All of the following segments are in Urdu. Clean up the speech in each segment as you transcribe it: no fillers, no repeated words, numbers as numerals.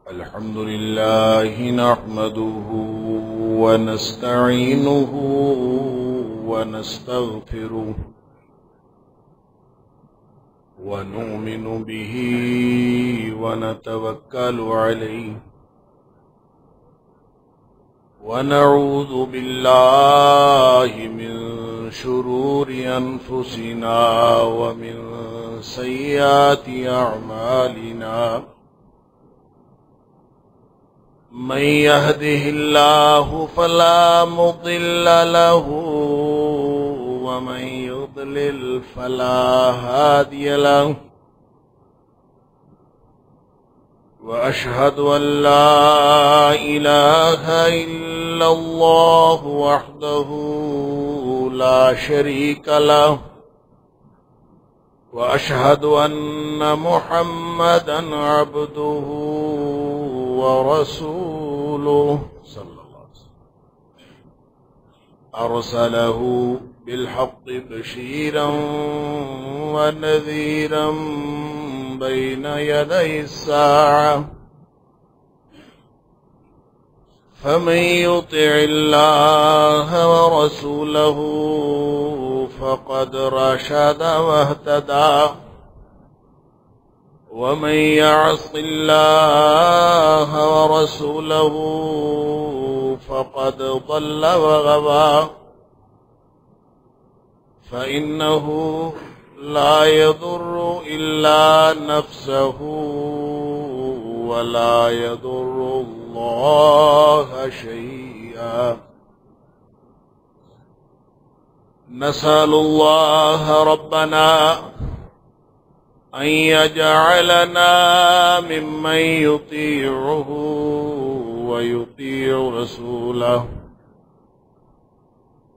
الحمد لله نحمده ونستعينه ونستغفره ونؤمن به ونتوكل عليه ونعوذ بالله من شرور أنفسنا ومن سيئات أعمالنا من يهده الله فلا مضل له ومن يضلل فلا هادي له وأشهد أن لا إله إلا الله وحده لا شريك له وأشهد أن محمدا عبده ورسوله صلى الله عليه وسلم أرسله بالحق بشيرا ونذيرا بين يدي الساعة فمن يطع الله ورسوله فقد رشد واهتدى ومن يعص الله ورسوله فقد ضل وغوى فإنه لا يضر إلا نفسه ولا يضر الله شيئا نسأل الله ربنا أن يجعلنا ممن يطيعه ويطيع رسوله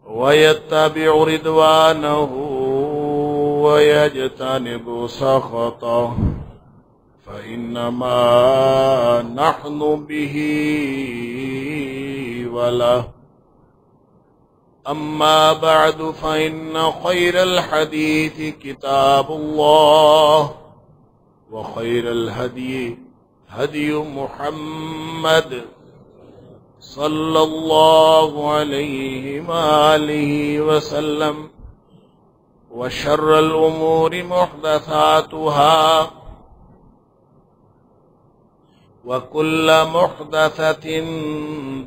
ويتبع رضوانه ويجتنب سخطه فإنما نحن به وله أما بعد فإن خير الحديث كتاب الله وخير الهدي هدي محمد صلى الله عليه وآله وسلم وشر الأمور محدثاتها وكل محدثة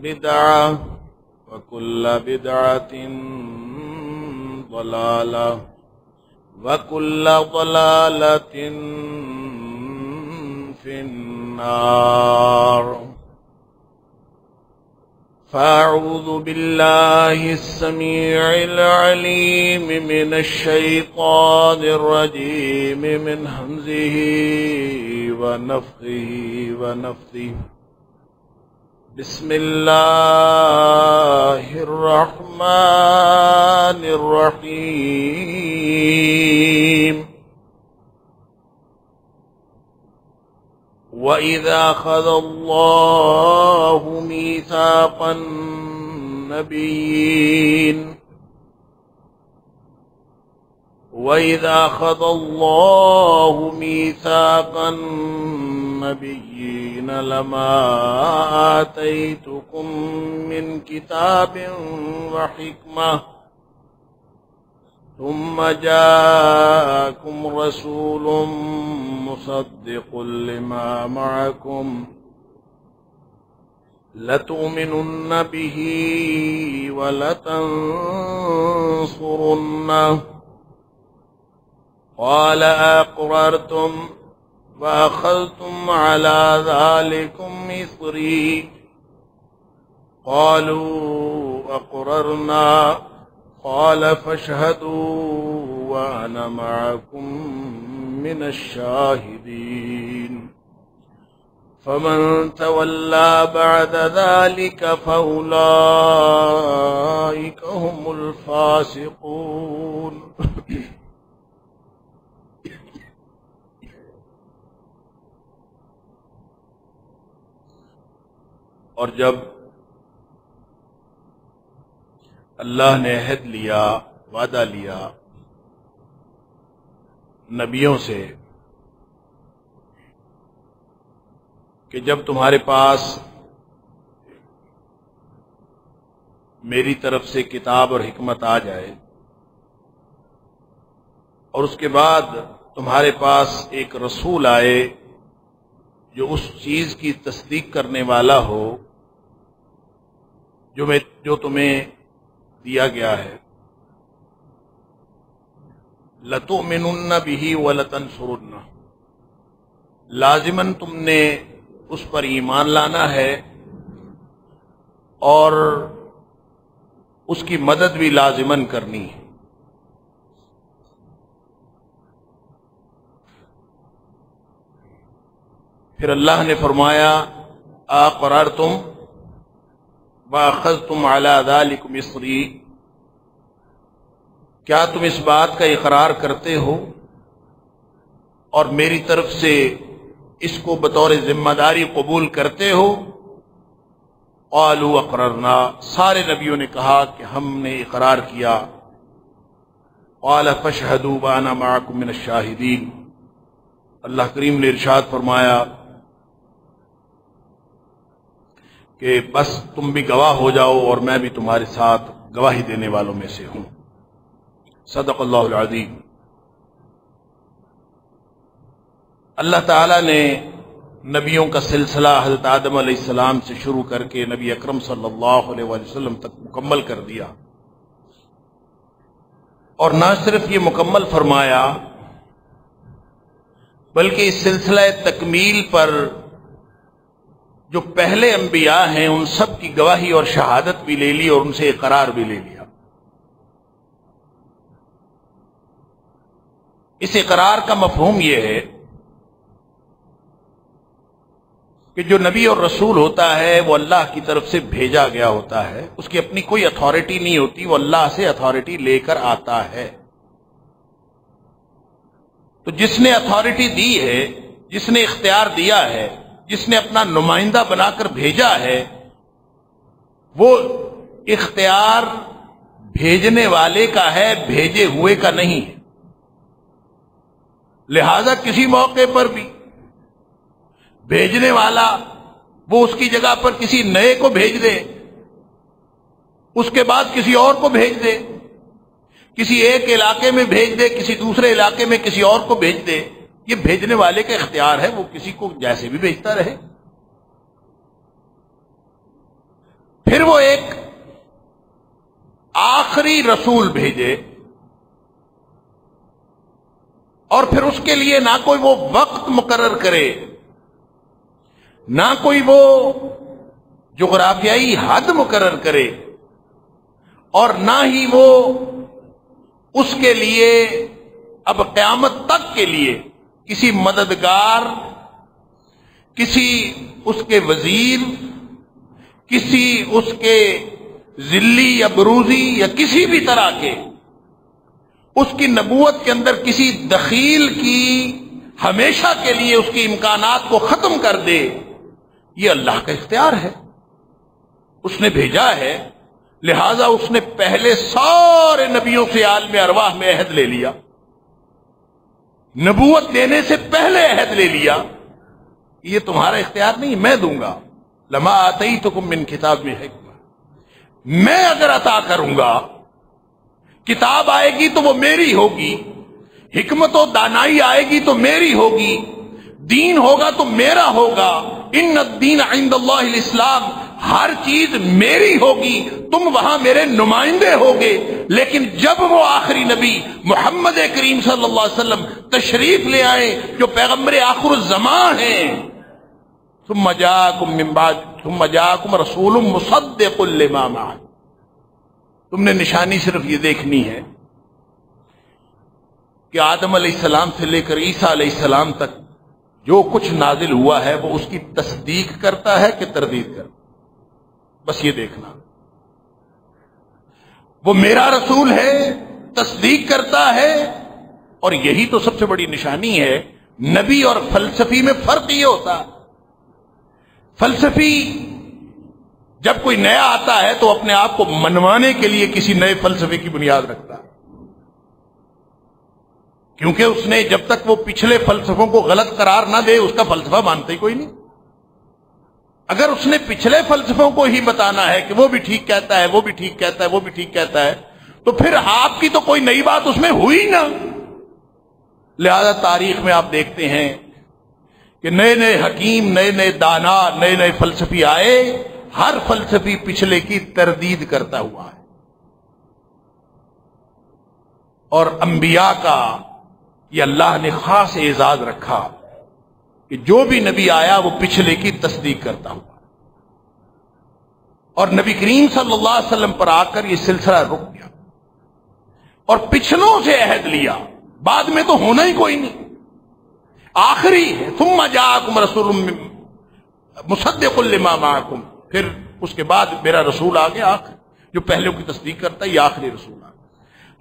بدعة وكل بدعة ضلالة وكل ضلالة في النار فأعوذ بالله السميع العليم من الشيطان الرجيم من همزه ونفخه ونفثه بسم الله الرحمن الرحيم وإذا أخذ الله ميثاق النبيين وإذا أخذ الله ميثاق النبيين لما آتيتكم من كتاب وحكمة ثم جاءكم رسول مصدق لما معكم لتؤمنن به ولتنصرنه قال أقررتم وأخذتم على ذلكم إصري قالوا أقررنا قال فاشهدوا وأنا معكم من الشاهدين فمن تولى بعد ذلك فأولئك هم الفاسقون اور جب اللہ نے عہد لیا، وعدہ لیا نبیوں سے کہ جب تمہارے پاس میری طرف سے کتاب اور حکمت آ جائے اور اس کے بعد تمہارے پاس ایک رسول آئے جو اس چیز کی تصدیق کرنے والا ہو جو تمہیں دیا گیا ہے، لَتُؤْمِنُنَّ بِهِ وَلَتَنْصُرُنَّ، لازماً تم نے اس پر ایمان لانا ہے اور اس کی مدد بھی لازماً کرنی ہے۔ پھر اللہ نے فرمایا اقررتم واخذتم علی ذلکم اصری، کیا تم اس بات کا اقرار کرتے ہو اور میری طرف سے اس کو بطور ذمہ داری قبول کرتے ہو؟ قالوا اقررنا، سارے نبیوں نے کہا کہ ہم نے اقرار کیا۔ قال فاشهدوا وانا معكم من الشاہدین، اللہ کریم نے ارشاد فرمایا کہ بس تم بھی گواہ ہو جاؤ اور میں بھی تمہارے ساتھ گواہی دینے والوں میں سے ہوں۔ صدق اللہ العظیم۔ اللہ تعالی نے نبیوں کا سلسلہ حضرت آدم علیہ السلام سے شروع کر کے نبی اکرم صلی اللہ علیہ وآلہ وسلم تک مکمل کر دیا، اور نہ صرف یہ مکمل فرمایا بلکہ اس سلسلہ تکمیل پر جو پہلے انبیاء ہیں ان سب کی گواہی اور شہادت بھی لے لی اور ان سے اقرار بھی لے لیا۔ اس اقرار کا مفہوم یہ ہے کہ جو نبی اور رسول ہوتا ہے وہ اللہ کی طرف سے بھیجا گیا ہوتا ہے، اس کی اپنی کوئی اتھارٹی نہیں ہوتی، وہ اللہ سے اتھارٹی لے کر آتا ہے۔ تو جس نے اتھارٹی دی ہے، جس نے اختیار دیا ہے، جس نے اپنا نمائندہ بنا کر بھیجا ہے، وہ اختیار بھیجنے والے کا ہے، بھیجے ہوئے کا نہیں ہے۔ لہذا کسی موقع پر بھی بھیجنے والا وہ اس کی جگہ پر کسی نئے کو بھیج دے، اس کے بعد کسی اور کو بھیج دے، کسی ایک علاقے میں بھیج دے، کسی دوسرے علاقے میں کسی اور کو بھیج دے، یہ بھیجنے والے کا اختیار ہے، وہ کسی کو جیسے بھی بھیجتا رہے۔ پھر وہ ایک آخری رسول بھیجے اور پھر اس کے لیے نہ کوئی وہ وقت مقرر کرے، نہ کوئی وہ جغرافیائی حد مقرر کرے، اور نہ ہی وہ اس کے لیے اب قیامت تک کے لیے کسی مددگار، کسی اس کے وزیر، کسی اس کے ذلی یا بروزی یا کسی بھی طرح کے اس کی نبوت کے اندر کسی دخیل کی ہمیشہ کے لیے اس کے امکانات کو ختم کر دے، یہ اللہ کا اختیار ہے، اس نے بھیجا ہے۔ لہذا اس نے پہلے سارے نبیوں سے عالم ارواح میں عہد لے لیا، نبوت دینے سے پہلے عہد لے لیا، یہ تمہارا اختیار نہیں، میں دوں گا۔ لما آتیتکم من کتاب میں حکمہ، میں اگر عطا کروں گا، کتاب آئے گی تو وہ میری ہوگی، حکمت و دانائی آئے گی تو میری ہوگی، دین ہوگا تو میرا ہوگا، ان الدین عند اللہ الاسلام، ہر چیز میری ہوگی، تم وہاں میرے نمائندے ہوگے۔ لیکن جب وہ آخری نبی محمد کریم صلی اللہ علیہ وسلم تشریف لے آئے جو پیغمبر آخر الزمان ہیں، ثم جاءکم من بعد ثم جاءکم رسول مصدق لما معکم، تم نے نشانی صرف یہ دیکھنی ہے کہ آدم علیہ السلام سے لے کر عیسیٰ علیہ السلام تک جو کچھ نازل ہوا ہے وہ اس کی تصدیق کرتا ہے کہ تردید کرتا ہے، بس یہ دیکھنا۔ وہ میرا رسول ہے، تصدیق کرتا ہے، اور یہی تو سب سے بڑی نشانی ہے۔ نبی اور فلسفی میں فرق یہ ہوتا ہے، فلسفی جب کوئی نیا آتا ہے تو اپنے آپ کو منوانے کے لیے کسی نئے فلسفے کی بنیاد رکھتا ہے، کیونکہ اس نے جب تک وہ پچھلے فلسفوں کو غلط قرار نہ دے اس کا فلسفہ مانتا ہی کوئی نہیں۔ اگر اس نے پچھلے فلسفوں کو ہی بتانا ہے کہ وہ بھی ٹھیک کہتا ہے، وہ بھی ٹھیک کہتا ہے، وہ بھی ٹھیک کہتا ہے، تو پھر آپ کی تو کوئی نئی بات اس میں ہوئی نہ۔ لہذا تاریخ میں آپ دیکھتے ہیں کہ نئے نئے حکیم، نئے نئے دانا، نئے نئے فلسفی آئے، ہر فلسفی پچھلے کی تردید کرتا ہوا ہے۔ اور انبیاء کا یہ اللہ نے خاص اعزاز رکھا کہ جو بھی نبی آیا وہ پچھلے کی تصدیق کرتا ہوا، اور نبی کریم صلی اللہ علیہ وسلم پر آ کر یہ سلسلہ رک گیا اور پچھلوں سے عہد لیا، بعد میں تو ہونا ہی کوئی نہیں، آخری ہے۔ ثم جاءکم رسول مصدق لما معکم، پھر اس کے بعد میرا رسول آ گیا آخر، جو پہلے کی تصدیق کرتا ہے، یہ آخری رسول آ گیا۔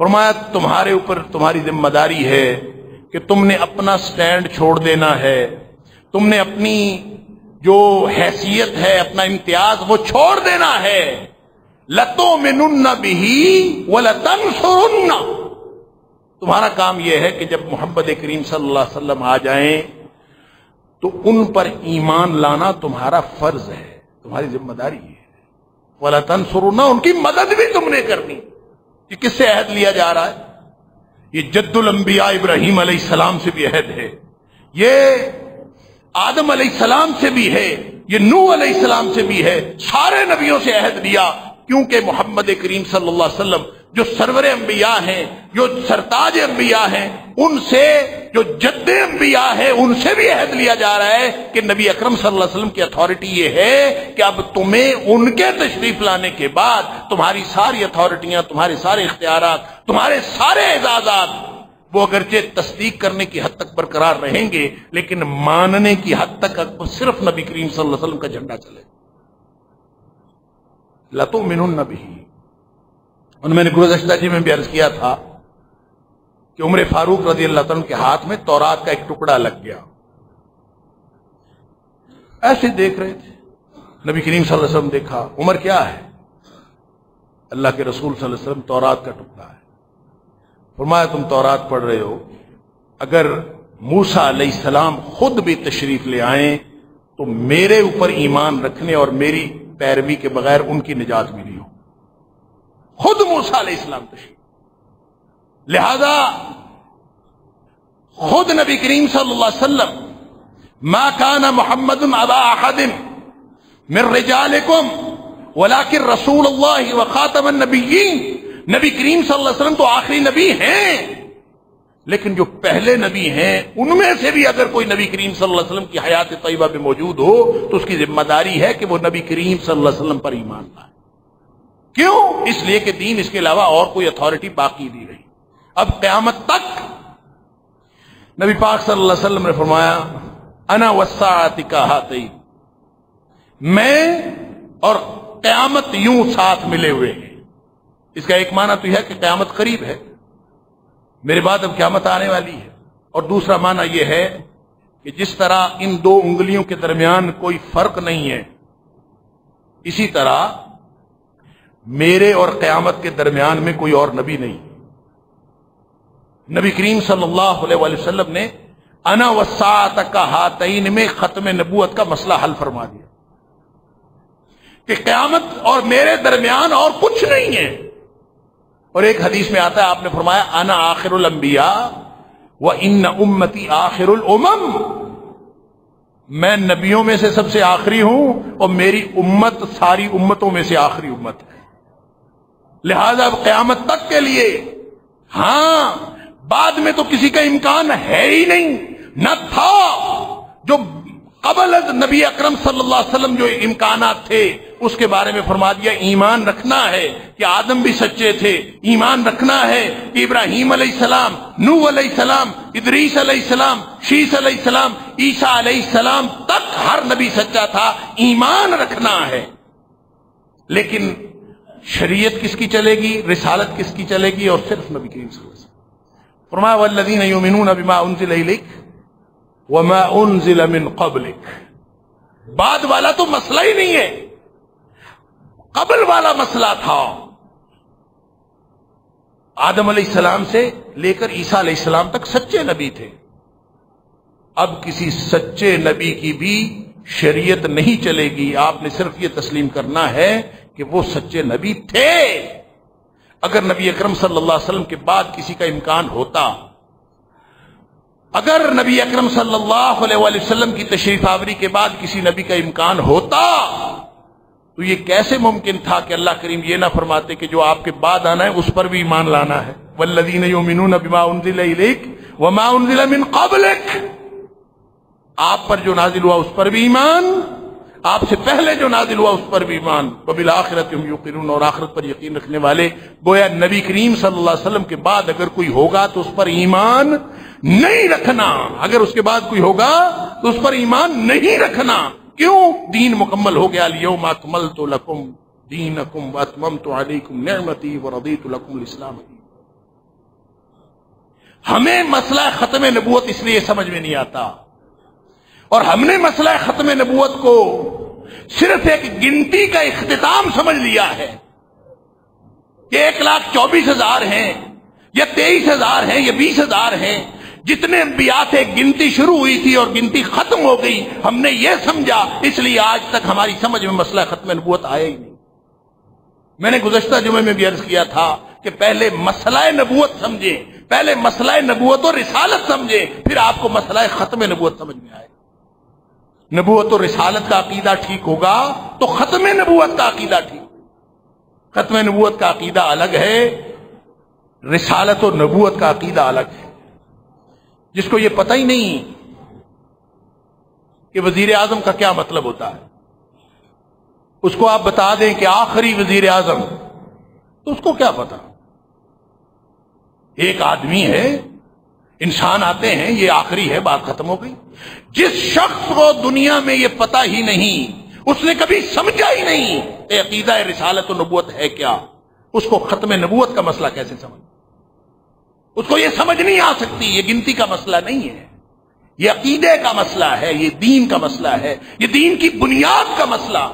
فرمایا تمہارے اوپر تمہاری ذمہ داری ہے کہ تم نے اپنا سٹینڈ چھوڑ دینا ہے، تم نے اپنی جو حیثیت ہے، اپنا امتیاز وہ چھوڑ دینا ہے۔ لَتُؤْمِنُنَّ بِهِ وَلَتَنْصُرُنَّ، تمہارا کام یہ ہے کہ جب محمد کریم صلی اللہ علیہ وسلم آ جائیں تو ان پر ایمان لانا تمہارا فرض ہے، تمہاری ذمہ داری ہے۔ وَلَتَنْصُرُنَّ، ان کی مدد بھی تم نے کرنی۔ یہ کس سے عہد لیا جا رہا ہے؟ یہ جد الانبیاء ابراہیم علیہ السلام سے بھی عہد ہے، یہ آدم علیہ السلام سے بھی ہے، یہ نوح علیہ السلام سے بھی ہے، سارے نبیوں سے عہد لیا، کیونکہ محمد کریم صلی اللہ علیہ وسلم جو سرور انبیاء ہیں، جو سرتاج انبیاء ہیں، ان سے جو جد انبیاء ہیں، ان سے بھی عہد لیا جا رہا ہے کہ نبی اکرم صلی اللہ علیہ وسلم کی اتھارٹی یہ ہے کہ اب تمہیں ان کے تشریف لانے کے بعد تمہاری ساری اتھارٹیاں، تمہارے سارے اختیارات، تمہارے سارے اعزازات وہ اگرچہ تصدیق کرنے کی حد تک برقرار رہیں گے، لیکن ماننے کی حد تک صرف نبی کریم صلی اللہ علیہ وسلم کا جھنڈا چلے۔ لَتُؤْمِنُنَّ بِهِ، اور میں نے گزشتہ جی میں بھی عرض کیا تھا کہ عمر فاروق رضی اللہ عنہ کے ہاتھ میں تورات کا ایک ٹکڑا لگ گیا، ایسے دیکھ رہے تھے، نبی کریم صلی اللہ علیہ وسلم دیکھا، عمر کیا ہے؟ اللہ کے رسول صلی اللہ علیہ وسلم تورات کا ٹکڑا ہے۔ فرمایا تم تورات پڑھ رہے ہو، اگر موسیٰ علیہ السلام خود بھی تشریف لے آئیں تو میرے اوپر ایمان رکھنے اور میری پیروی کے بغیر ان کی نجات ملی ہو، خود موسیٰ علیہ السلام تشریف، لہذا خود نبی کریم صلی اللہ علیہ وسلم ما کان محمد ابا احد من رجالکم ولکن رسول اللہ وخاتم النبیین، نبی کریم صلی اللہ علیہ وسلم تو آخری نبی ہیں، لیکن جو پہلے نبی ہیں ان میں سے بھی اگر کوئی نبی کریم صلی اللہ علیہ وسلم کی حیات طیبہ میں موجود ہو تو اس کی ذمہ داری ہے کہ وہ نبی کریم صلی اللہ علیہ وسلم پر ایمان لائے۔ کیوں؟ اس لیے کہ دین اس کے علاوہ اور کوئی اتھارٹی باقی نہیں رہی۔ اب قیامت تک نبی پاک صلی اللہ علیہ وسلم نے فرمایا انا والساعۃ کہاتین، میں اور قیامت یوں ساتھ ملے ہوئے ہیں۔ اس کا ایک معنی تو یہ ہے کہ قیامت قریب ہے، میرے بعد اب قیامت آنے والی ہے، اور دوسرا معنی یہ ہے کہ جس طرح ان دو انگلیوں کے درمیان کوئی فرق نہیں ہے، اسی طرح میرے اور قیامت کے درمیان میں کوئی اور نبی نہیں۔ نبی کریم صلی اللہ علیہ وآلہ وسلم نے انا والساعۃ کہاتین میں ختم نبوت کا مسئلہ حل فرما دیا کہ قیامت اور میرے درمیان اور کچھ نہیں ہے۔ اور ایک حدیث میں آتا ہے، آپ نے فرمایا انا آخر الانبیاء وان امتی آخر الامم، میں نبیوں میں سے سب سے آخری ہوں اور میری امت ساری امتوں میں سے آخری امت ہے۔ لہذا اب قیامت تک کے لیے، ہاں بعد میں تو کسی کا امکان ہے ہی نہیں، نہ تھا، جو قبل از نبی اکرم صلی اللہ علیہ وسلم جو امکانات تھے اس کے بارے میں فرما دیا ایمان رکھنا ہے کہ آدم بھی سچے تھے، ایمان رکھنا ہے کہ ابراہیم علیہ السلام، نوح علیہ السلام، ادریس علیہ السلام، شیس علیہ السلام، عیسیٰ علیہ السلام تک ہر نبی سچا تھا، ایمان رکھنا ہے۔ لیکن شریعت کس کی چلے گی، رسالت کس کی چلے گی؟ اور صرف نبی کریم صلی اللہ علیہ وسلم۔ فرمایا والذین یؤمنون بما انزل الیک وما انزل من قبلک، بعد والا تو مسئلہ ہی نہیں ہے، قبل والا مسئلہ تھا۔ آدم علیہ السلام سے لے کر عیسیٰ علیہ السلام تک سچے نبی تھے، اب کسی سچے نبی کی بھی شریعت نہیں چلے گی، آپ نے صرف یہ تسلیم کرنا ہے کہ وہ سچے نبی تھے۔ اگر نبی اکرم صلی اللہ علیہ وسلم کے بعد کسی کا امکان ہوتا، اگر نبی اکرم صلی اللہ علیہ وآلہ وسلم کی تشریف آوری کے بعد کسی نبی کا امکان ہوتا تو یہ کیسے ممکن تھا کہ اللہ کریم یہ نہ فرماتے کہ جو آپ کے بعد آنا ہے اس پر بھی ایمان لانا ہے، والذین یؤمنون بما انزل الیک وما انزل من قبلک، آپ پر جو نازل ہوا اس پر بھی ایمان، آپ سے پہلے جو نازل ہوا اس پر بھی ایمان، وبالآخرۃ هم یوقنون، اور آخرت پر یقین رکھنے والے۔ گویا نبی کریم صلی اللہ علیہ وسلم کے بعد اگر کوئی ہوگا تو اس پر ایمان نہیں رکھنا، اگر اس کے بعد کوئی ہوگا تو اس پر ایمان نہیں رکھنا۔ کیوں؟ دین مکمل ہو گیا، الیوم اکملت لکم دینکم واتممت علیکم نعمتی ورضیت لکم الاسلام دینا۔ ہمیں مسئلہ ختم نبوت اس لیے سمجھ میں نہیں آتا، اور ہم نے مسئلہ ختم نبوت کو صرف ایک گنتی کا اختتام سمجھ لیا ہے کہ 1,24,000 ہیں یا 23,000 ہیں یا 20,000 ہیں، جتنے انبیاء تھے گنتی شروع ہوئی تھی اور گنتی ختم ہو گئی، ہم نے یہ سمجھا، اس لیے آج تک ہماری سمجھ میں مسئلہ ختم نبوت آیا ہی نہیں۔ میں نے گزشتہ جمعے میں بھی عرض کیا تھا کہ پہلے مسئلہ نبوت سمجھیں، پہلے مسئلہ نبوت اور رسالت سمجھیں، پھر آپ کو مسئلہ ختم نبوت سمجھ میں آئے۔ نبوت اور رسالت کا عقیدہ ٹھیک ہوگا تو ختم نبوت کا عقیدہ ٹھیک، ختم نبوت کا عقیدہ الگ ہے، رسالت اور نبوت کا عقیدہ الگ ہے۔ جس کو یہ پتہ ہی نہیں کہ وزیر اعظم کا کیا مطلب ہوتا ہے، اس کو آپ بتا دیں کہ آخری وزیر اعظم، تو اس کو کیا پتا؟ ایک آدمی ہے، انسان آتے ہیں، یہ آخری ہے، بات ختم ہو گئی۔ جس شخص کو دنیا میں یہ پتہ ہی نہیں، اس نے کبھی سمجھا ہی نہیں کہ عقیدہ رسالت و نبوت ہے کیا، اس کو ختم نبوت کا مسئلہ کیسے سمجھ؟ اس کو یہ سمجھ نہیں آ سکتی۔ یہ گنتی کا مسئلہ نہیں ہے، یہ عقیدے کا مسئلہ ہے، یہ دین کا مسئلہ ہے، یہ دین کی بنیاد کا مسئلہ۔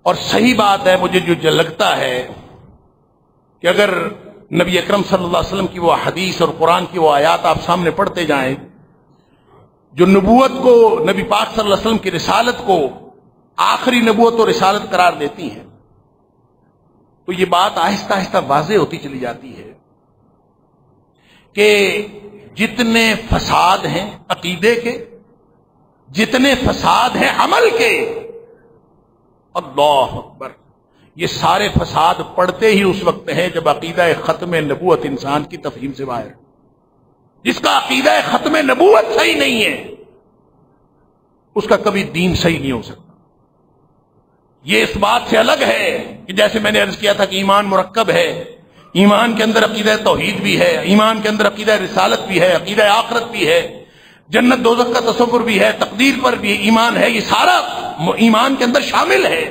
اور صحیح بات ہے، مجھے جو لگتا ہے کہ اگر نبی اکرم صلی اللہ علیہ وسلم کی وہ حدیث اور قرآن کی وہ آیات آپ سامنے پڑھتے جائیں جو نبوت کو، نبی پاک صلی اللہ علیہ وسلم کی رسالت کو آخری نبوت اور رسالت قرار دیتی ہیں، تو یہ بات آہستہ آہستہ واضح ہوتی چلی جاتی ہے کہ جتنے فساد ہیں عقیدے کے، جتنے فساد ہیں عمل کے، اللہ اکبر، یہ سارے فساد پڑتے ہی اس وقت ہیں جب عقیدہ ختم نبوت انسان کی تفہیم سے باہر۔ جس کا عقیدہ ختم نبوت صحیح نہیں ہے اس کا کبھی دین صحیح نہیں ہو سکتا۔ یہ اس بات سے الگ ہے کہ جیسے میں نے عرض کیا تھا کہ ایمان مرکب ہے، ایمان کے اندر عقیدہ توحید بھی ہے، ایمان کے اندر عقیدہ رسالت بھی ہے، عقیدہ آخرت بھی ہے، جنت دوزخ کا تصور بھی ہے، تقدیر پر بھی ایمان ہے، یہ سارا ایمان کے اندر شامل ہے۔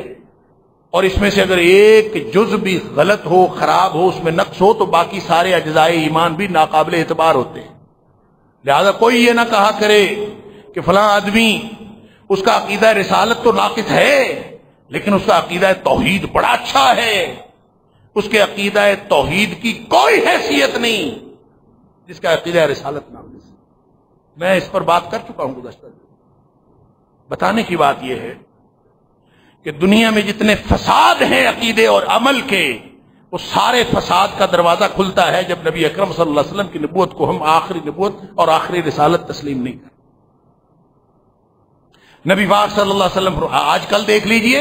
اور اس میں سے اگر ایک جز بھی غلط ہو، خراب ہو، اس میں نقص ہو، تو باقی سارے اجزاء ایمان بھی ناقابل اعتبار ہوتے ہیں۔ لہذا کوئی یہ نہ کہا کرے کہ فلاں آدمی اس کا عقیدہ رسالت تو ناقص ہے لیکن اس کا عقیدہ توحید بڑا اچھا ہے، اس کے عقیدہ توحید کی کوئی حیثیت نہیں جس کا عقیدہ رسالت ناقص۔ میں اس پر بات کر چکا ہوں گزشتہ۔ بتانے کی بات یہ ہے کہ دنیا میں جتنے فساد ہیں عقیدے اور عمل کے، وہ سارے فساد کا دروازہ کھلتا ہے جب نبی اکرم صلی اللہ علیہ وسلم کی نبوت کو ہم آخری نبوت اور آخری رسالت تسلیم نہیں کرتے۔ نبی پاک صلی اللہ علیہ وسلم آج کل دیکھ لیجئے،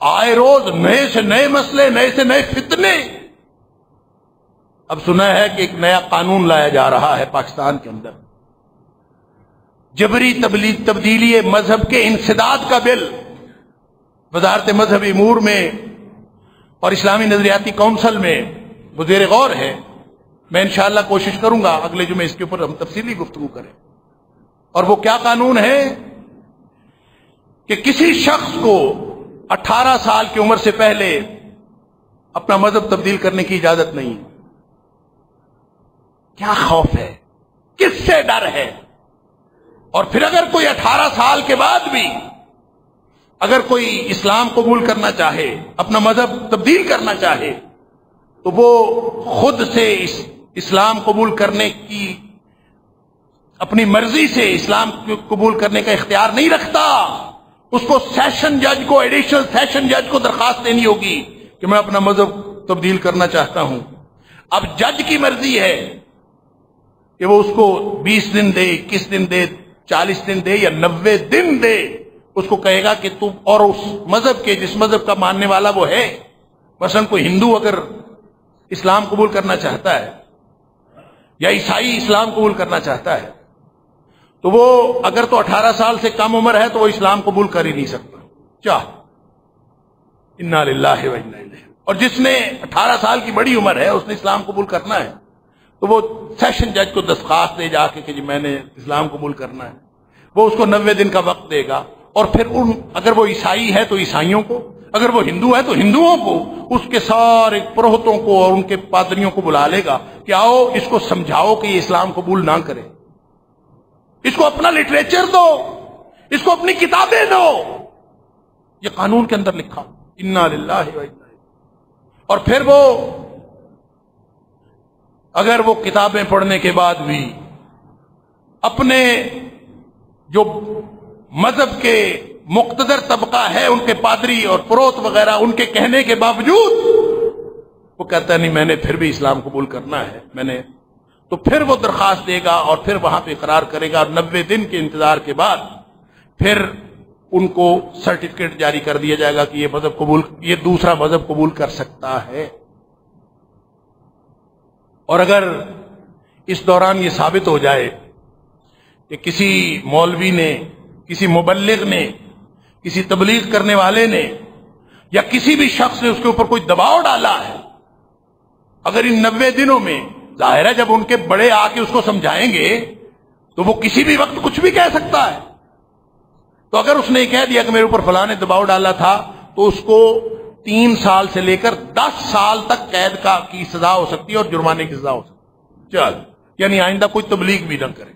آئے روز نئے سے نئے مسئلے، نئے سے نئے فتنے۔ اب سنا ہے کہ ایک نیا قانون لایا جا رہا ہے پاکستان کے اندر، جبری تبدیلی مذہب کے انسداد کا بل۔ وزارت مذہبی امور میں اور اسلامی نظریاتی کونسل میں وہ زیر غور ہے۔ میں انشاءاللہ کوشش کروں گا اگلے جمعے اس کے اوپر ہم تفصیلی گفتگو کریں۔ اور وہ کیا قانون ہے کہ کسی شخص کو 18 سال کی عمر سے پہلے اپنا مذہب تبدیل کرنے کی اجازت نہیں۔ کیا خوف ہے، کس سے ڈر ہے؟ اور پھر اگر کوئی 18 سال کے بعد بھی اگر کوئی اسلام قبول کرنا چاہے، اپنا مذہب تبدیل کرنا چاہے، تو وہ خود سے اسلام قبول کرنے کی اپنی مرضی سے اسلام کو قبول کرنے کا اختیار نہیں رکھتا، اس کو سیشن جج کو، ایڈیشنل سیشن جج کو درخواست دینی ہوگی کہ میں اپنا مذہب تبدیل کرنا چاہتا ہوں۔ اب جج کی مرضی ہے کہ وہ اس کو 20 دن دے، 21 دن دے، 40 دن دے یا 90 دن دے، اس کو کہے گا کہ تم اور اس مذہب کے جس مذہب کا ماننے والا وہ ہے، مثلا کوئی ہندو اگر اسلام قبول کرنا چاہتا ہے یا عیسائی اسلام قبول کرنا چاہتا ہے تو وہ اگر تو 18 سال سے کم عمر ہے تو وہ اسلام قبول کر ہی نہیں سکتا، چاہ انا للہ و انا الیہ۔ اور جس نے 18 سال کی بڑی عمر ہے اس نے اسلام قبول کرنا ہے تو وہ سیشن جج کو درخواست دے جا کے کہ جی میں نے اسلام قبول کرنا ہے، وہ اس کو 90 دن کا وقت دے گا، اور پھر اگر وہ عیسائی ہے تو عیسائیوں کو، اگر وہ ہندو ہے تو ہندوؤں کو، اس کے سارے پروہتوں کو اور ان کے پادریوں کو بلا لے گا کہ آؤ اس کو سمجھاؤ کہ یہ اسلام قبول نہ کرے، اس کو اپنا لٹریچر دو، اس کو اپنی کتابیں دو، یہ قانون کے اندر لکھا انا للہ و انا الیہ۔ اور پھر وہ اگر وہ کتابیں پڑھنے کے بعد بھی اپنے جو مذہب کے مقتدر طبقہ ہے ان کے پادری اور پروت وغیرہ ان کے کہنے کے باوجود وہ کہتا ہے نہیں میں نے پھر بھی اسلام قبول کرنا ہے میں نے، تو پھر وہ درخواست دے گا اور پھر وہاں پہ اقرار کرے گا، اور 90 دن کے انتظار کے بعد پھر ان کو سرٹیفکیٹ جاری کر دیا جائے گا کہ یہ دوسرا مذہب قبول کر سکتا ہے۔ اور اگر اس دوران یہ ثابت ہو جائے کہ کسی مولوی نے، کسی مبلغ نے، کسی تبلیغ کرنے والے نے یا کسی بھی شخص نے اس کے اوپر کوئی دباؤ ڈالا ہے، اگر ان 90 دنوں میں، ظاہر ہے جب ان کے بڑے آ کے اس کو سمجھائیں گے تو وہ کسی بھی وقت کچھ بھی کہہ سکتا ہے، تو اگر اس نے کہہ دیا کہ میرے اوپر فلاں نے دباؤ ڈالا تھا تو اس کو 3 سال سے لے کر 10 سال تک قید کی سزا ہو سکتی ہے اور جرمانے کی سزا ہو سکتی ہے، یعنی آئندہ کوئی تبلیغ بھی نہ کرے۔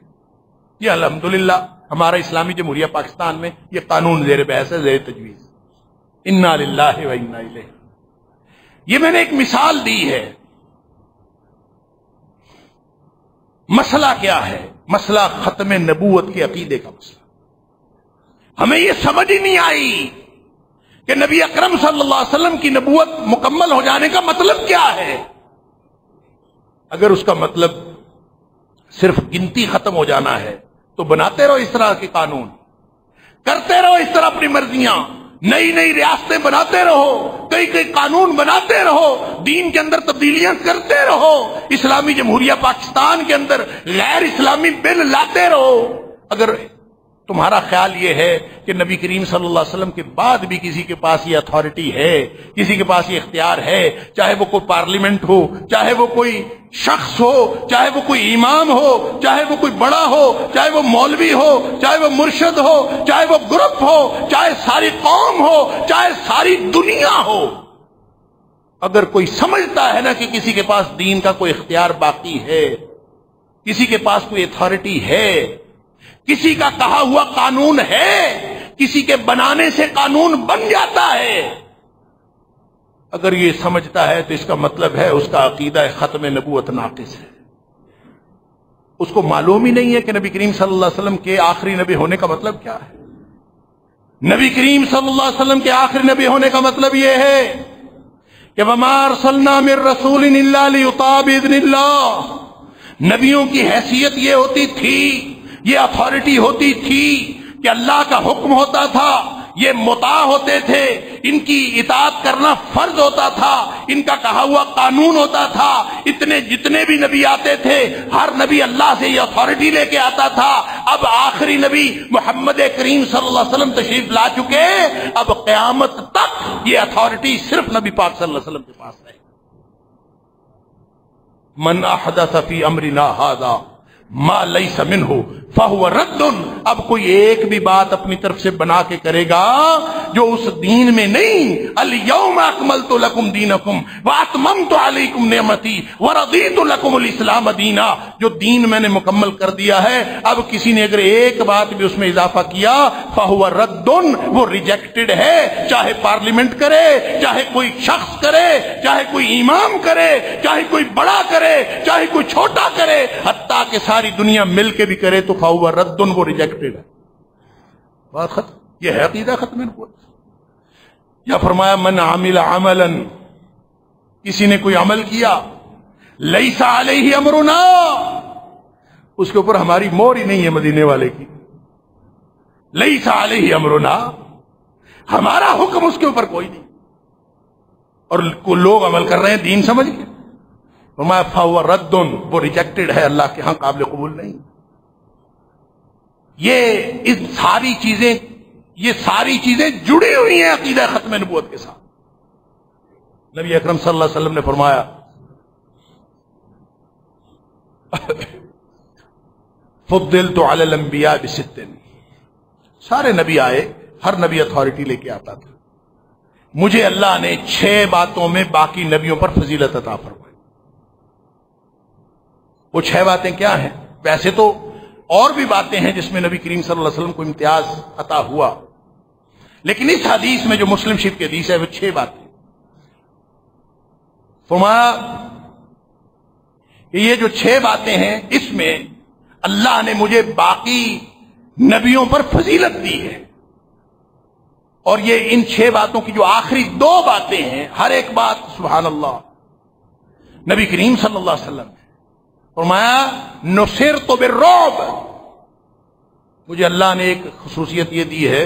یہ الحمدللہ ہمارا اسلامی جمہوریہ پاکستان میں یہ قانون زیر بحث ہے، زیر تجویز، انا للہ و انا الیہ۔ یہ میں نے ایک مثال دی ہے۔ مسئلہ کیا ہے؟ مسئلہ ختم نبوت کے عقیدے کا مسئلہ۔ ہمیں یہ سمجھ ہی نہیں آئی کہ نبی اکرم صلی اللہ علیہ وسلم کی نبوت مکمل ہو جانے کا مطلب کیا ہے۔ اگر اس کا مطلب صرف گنتی ختم ہو جانا ہے تو بناتے رہو اس طرح کے قانون، کرتے رہو اس طرح اپنی مرضیاں، نئی نئی ریاستیں بناتے رہو، کئی کئی قانون بناتے رہو، دین کے اندر تبدیلیاں کرتے رہو، اسلامی جمہوریہ پاکستان کے اندر غیر اسلامی بل لاتے رہو۔ اگر تمہارا خیال یہ ہے کہ نبی کریم صلی اللہ علیہ وسلم کے بعد بھی کسی کے پاس یہ اتھارٹی ہے، کسی کے پاس یہ اختیار ہے، چاہے وہ کوئی پارلیمنٹ ہو، چاہے وہ کوئی شخص ہو، چاہے وہ کوئی امام ہو، چاہے وہ کوئی بڑا ہو، چاہے وہ مولوی ہو، چاہے وہ مرشد ہو، چاہے وہ گروپ ہو، چاہے ساری قوم ہو، چاہے ساری دنیا ہو، اگر کوئی سمجھتا ہے نا کہ کسی کے پاس دین کا کوئی اختیار باقی ہے، کسی کے پاس کوئی اتھارٹی ہے، کسی کا کہا ہوا قانون ہے، کسی کے بنانے سے قانون بن جاتا ہے، اگر یہ سمجھتا ہے تو اس کا مطلب ہے اس کا عقیدہ ختم نبوت ناقص ہے۔ اس کو معلوم ہی نہیں ہے کہ نبی کریم صلی اللہ علیہ وسلم کے آخری نبی ہونے کا مطلب کیا ہے۔ نبی کریم صلی اللہ علیہ وسلم کے آخری نبی ہونے کا مطلب یہ ہے کہ وَمَا أَرْسَلْنَا مِن رَّسُولٍ إِلَّا لِيُطَاعَ بِإِذْنِ اللَّهِ، نبیوں کی حیثیت یہ ہوتی تھی، یہ اتھارٹی ہوتی تھی کہ اللہ کا حکم ہوتا تھا، یہ مطاع ہوتے تھے، ان کی اطاعت کرنا فرض ہوتا تھا، ان کا کہا ہوا قانون ہوتا تھا۔ جتنے بھی نبی آتے تھے ہر نبی اللہ سے یہ اتھارٹی لے کے آتا تھا۔ اب آخری نبی محمد کریم صلی اللہ علیہ وسلم تشریف لا چکے، اب قیامت تک یہ اتھارٹی صرف نبی پاک صلی اللہ علیہ وسلم کے پاس ہے۔ من احدث فی امرنا ھذا ما لیس منہ فہو رد، اب کوئی ایک بھی بات اپنی طرف سے بنا کے کرے گا جو اس دین میں نہیں، الیوم اکملت لکم دینکم واتممت علیکم نعمتی ورضیت لکم الاسلام دینا، جو دین میں نے مکمل کر دیا ہے، اب کسی نے اگر ایک بات بھی اس میں اضافہ کیا فہو رد، وہ ریجیکٹڈ ہے، چاہے پارلیمنٹ کرے، چاہے کوئی شخص کرے، چاہے کوئی امام کرے، چاہے کوئی بڑا کرے، چاہے کوئی چھوٹا کرے، حتیٰ کہ ساری دنیا مل کے بھی کرے تو فہو ردن، وہ ریجیکٹڈ ہے، بات ختم. یہ ہے عقیدہ ختم نبوت. یا فرمایا من عمل عملا، کسی نے کوئی عمل کیا، لیس علیہ امرنا، اس کے اوپر ہماری مور ہی نہیں ہے مدینے والے کی، لیس علیہ امرنا، ہمارا حکم اس کے اوپر کوئی نہیں، اور لوگ عمل کر رہے ہیں دین سمجھ کے، فرمایا فہو رد، وہ ریجیکٹڈ ہے، اللہ کے ہاں قابل قبول نہیں. یہ ساری چیزیں جڑی ہوئی ہیں عقیدہ ختم نبوت کے ساتھ. نبی اکرم صلی اللہ علیہ وسلم نے فرمایا فضلت علی الانبیاء بست، سارے نبی آئے، ہر نبی اتھارٹی لے کے آتا تھا، مجھے اللہ نے 6 باتوں میں باقی نبیوں پر فضیلت عطا فرمائی. وہ 6 باتیں کیا ہیں؟ ویسے تو اور بھی باتیں ہیں جس میں نبی کریم صلی اللہ علیہ وسلم کو امتیاز عطا ہوا، لیکن اس حدیث میں جو مسلم شریف کی حدیث ہے وہ 6 باتیں. فرمایا کہ یہ جو 6 باتیں ہیں اس میں اللہ نے مجھے باقی نبیوں پر فضیلت دی ہے، اور یہ ان 6 باتوں کی جو آخری 2 باتیں ہیں، ہر ایک بات سبحان اللہ نبی کریم صلی اللہ علیہ وسلم نے فرمایا نصرت بالرعب، مجھے اللہ نے ایک خصوصیت یہ دی ہے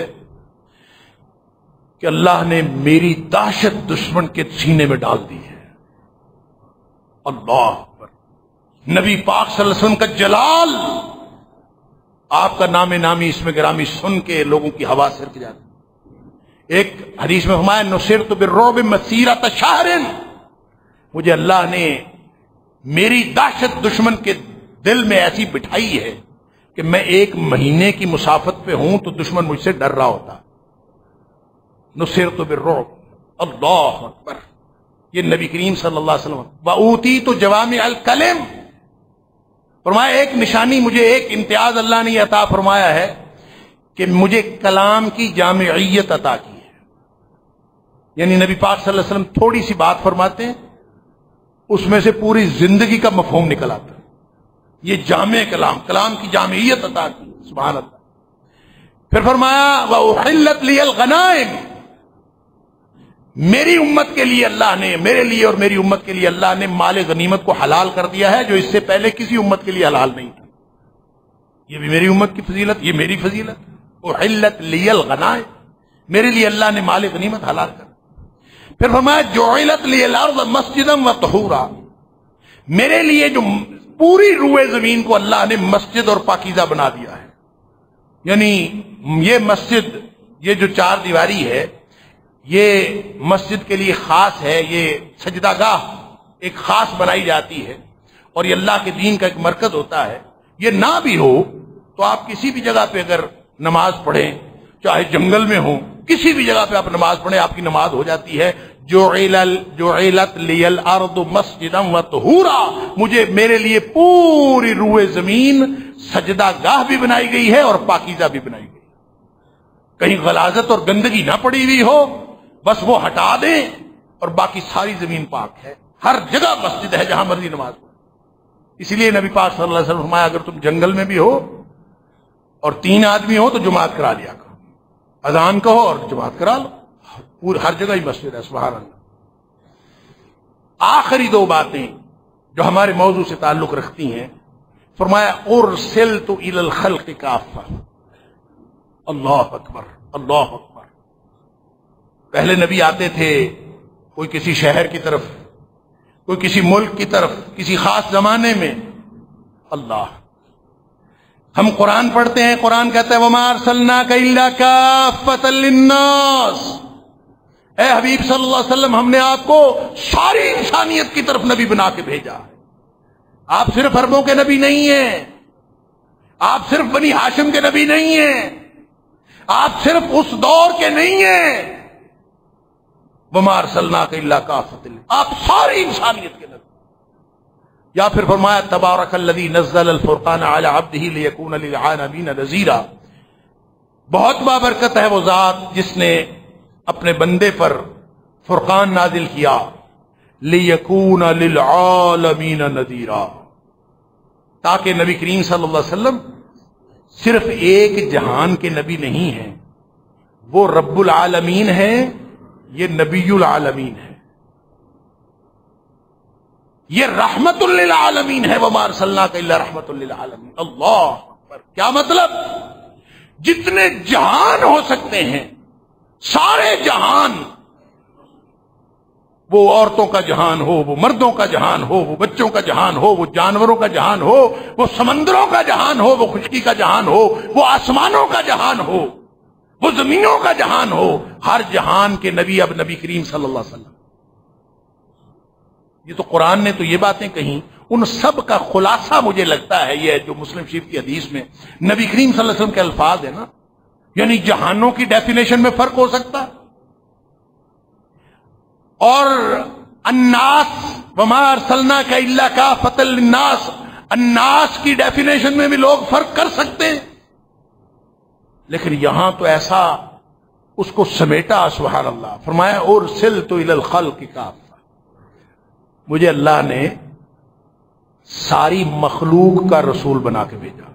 کہ اللہ نے میری دہشت دشمن کے سینے میں ڈال دی ہے. اللہ اکبر. نبی پاک صلی اللہ علیہ وسلم کا جلال، آپ کا نام نامی اس میں گرامی سن کے لوگوں کی ہوا سرک جاتی. ایک حدیث میں فرمایا نصرت بالرعب مسیرۃ شہر، مجھے اللہ نے میری دہشت دشمن کے دل میں ایسی بٹھائی ہے کہ میں 1 مہینے کی مسافت پہ ہوں تو دشمن مجھ سے ڈر رہا ہوتا. نصرت بالرعب. اللہ اکبر. یہ نبی کریم صلی اللہ علیہ وسلم. وَأُوتِيتُ جَوَامِعَ الْكَلِمِ، فرمایا ایک نشانی، مجھے ایک امتیاز اللہ نے عطا فرمایا ہے کہ مجھے کلام کی جامعیت عطا کی ہے. یعنی نبی پاک صلی اللہ علیہ وسلم تھوڑی سی بات فرماتے ہیں، اس میں سے پوری زندگی کا مفہوم نکل آتا ہے. یہ جامع کلام کی جامعیت عطا کی، سبحان اللہ. پھر فرمایا وَأُحِلَّتْ لِيَ الْغَنَائِمُ، میری امت کے لیے اللہ نے، میرے لیے اور میری امت کے لیے اللہ نے مال غنیمت کو حلال کر دیا ہے جو اس سے پہلے کسی امت کے لیے حلال نہیں تھا. یہ بھی میری امت کی فضیلت، یہ میری فضیلت. احلت لی الغنائم، میرے لیے اللہ نے مال غنیمت حلال کر. پھر فرمایا جعلت لی الارض مسجدا وطہورا، میرے لیے جو پوری روئے زمین کو اللہ نے مسجد اور پاکیزہ بنا دیا ہے. یعنی یہ مسجد، یہ جو 4 دیواری ہے، یہ مسجد کے لیے خاص ہے. یہ سجدہ گاہ ایک خاص بنائی جاتی ہے اور یہ اللہ کے دین کا ایک مرکز ہوتا ہے. یہ نہ بھی ہو تو آپ کسی بھی جگہ پہ اگر نماز پڑھیں، چاہے جنگل میں ہو، کسی بھی جگہ پہ آپ نماز پڑھیں، آپ کی نماز ہو جاتی ہے. جعلت لی الارض مسجدا وطہورا، مجھے میرے لیے پوری روئے زمین سجدہ گاہ بھی بنائی گئی ہے اور پاکیزہ بھی بنائی گئی. کہیں غلاظت اور گندگی نہ پڑی ہوئی ہو، بس وہ ہٹا دیں اور باقی ساری زمین پاک ہے. ہر جگہ مسجد ہے جہاں مرضی نماز پڑھو. اسی لیے نبی پاک صلی اللہ علیہ وسلم فرمایا اگر تم جنگل میں بھی ہو اور 3 آدمی ہو تو جماعت کرا لیا کرو، اذان کہو اور جماعت کرا لو. پوری ہر جگہ ہی مسجد ہے. سبحان اللہ. آخری 2 باتیں جو ہمارے موضوع سے تعلق رکھتی ہیں، فرمایا ارسلت الی الخلق کافہ. اللہ اکبر، اللہ اکبر. پہلے نبی آتے تھے کوئی کسی شہر کی طرف، کوئی کسی ملک کی طرف، کسی خاص زمانے میں. اللہ، ہم قرآن پڑھتے ہیں، قرآن کہتا ہے وَمَا أَرْسَلْنَاكَ إِلَّا كَافَّةً لِلنَّاسِ، اے حبیب صلی اللہ علیہ وسلم ہم نے آپ کو ساری انسانیت کی طرف نبی بنا کے بھیجا ہے. آپ صرف عربوں کے نبی نہیں ہیں، آپ صرف بنی ہاشم کے نبی نہیں ہیں، آپ صرف اس دور کے نہیں ہیں. وَمَا أَرْسَلْنَاكَ إِلَّا كَافَّةً لِلنَّاسِ، آپ ساری انسانیت کے نبی. یا پھر فرمایا تبارک الذی نزل الفرقان علی عبدہ لیکون للعالمین نذیرا، بہت بابرکت ہے وہ ذات جس نے اپنے بندے پر فرقان نازل کیا، لیکون للعالمین نذیرا، تاکہ نبی کریم صلی اللہ علیہ وسلم صرف ایک جہان کے نبی نہیں ہیں، وہ رب العالمین ہے، یہ نبی العالمین ہے، یہ رحمت للعالمین ہے، وما ارسلناک الا رحمت للعالمین۔ اللہ اکبر! کیا مطلب؟ جتنے جہان ہو سکتے ہیں، سارے جہان، وہ عورتوں کا جہان ہو، وہ مردوں کا جہان ہو، وہ بچوں کا جہان ہو، وہ جانوروں کا جہان ہو، وہ سمندروں کا جہان ہو، وہ خشکی کا جہان ہو، وہ آسمانوں کا جہان ہو، وہ زمینوں کا جہان ہو، ہر جہان کے نبی اب نبی کریم صلی اللہ علیہ وسلم۔ یہ تو قرآن نے تو یہ باتیں کہیں، ان سب کا خلاصہ مجھے لگتا ہے یہ جو مسلم شریف کی حدیث میں نبی کریم صلی اللہ علیہ وسلم کے الفاظ ہیں نا، یعنی جہانوں کی ڈیفینیشن میں فرق ہو سکتا ہے، اور الناس وما ارسلناک الا کافۃ للناس، الناس کی ڈیفینیشن میں بھی لوگ فرق کر سکتے ہیں، لیکن یہاں تو ایسا اس کو سمیٹا سبحان اللہ، فرمایا ارسلت الی الخلق کافۃ، مجھے اللہ نے ساری مخلوق کا رسول بنا کے بھیجا،